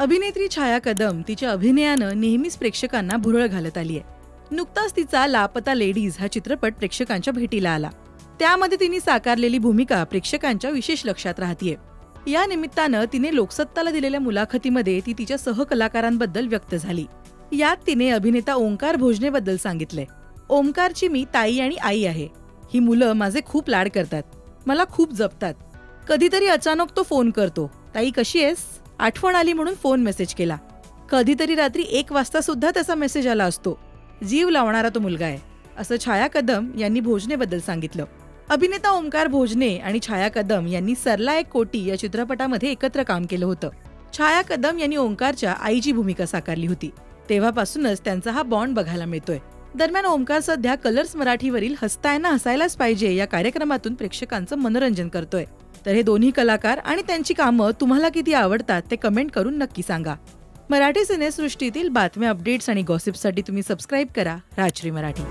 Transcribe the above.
अभिनेत्री छाया कदम तिच्या अभिनयानं नेहमीच प्रेक्षकांना भुरळ घालत आली आहे। नुकताच तिचा लापता लेडीज हा चित्रपट प्रेक्षकांच्या भेटीला आला। त्यामध्ये तिने साकारलेली भूमिका प्रेक्षकांच्या विशेष लक्षात राहतीये। या निमित्तानं तिने लोकसत्ताला दिलेल्या मुलाखतीमध्ये ती तिच्या सहकलाकारांबद्दल व्यक्त झाली। यात तिने अभिनेता ओंकार भोजनेबद्दल सांगितले, ओंकारची मी ताई आणि आई आहे। ही मुलं माझे खूप लाड करतात, मला खूप जपतात। कधीतरी अचानक तो फोन करतो, ताई कशी आहेस, आठवण आली म्हणून फोन मेसेज केला। कधीतरी रात्री 1 वाजता सुद्धा त्याचा मेसेज आला असतो। जीव लावणारा तो मुलगा आहे, असं छाया कदम यांनी भोजनेबद्दल सांगितलं। अभिनेता ओंकार भोजने आणि छाया कदम यांनी सरला एक कोटी या चित्रपटामध्ये एकत्र काम केलं होतं। छाया कदम यांनी ओंकारच्या आईची भूमिका साकारली होती। तेव्हापासूनच त्यांचा हा बॉन्ड बघायला मिळतोय। दरम्यान ओंकार सध्या कलर्स मराठीवरील हसताय ना हसायलाच पाहिजे या कार्यक्रमातून प्रेक्षकांचं मनोरंजन करतोय। तर हे दोन्ही कलाकार आणि त्यांची कामं तुम्हाला किती आवडतात ते कमेंट करून नक्की सांगा। मराठी सिनेसृष्टीतील बातम्या, अपडेट्स आणि गॉसिपसाठी तुम्ही सबस्क्राईब करा राजश्री मराठी।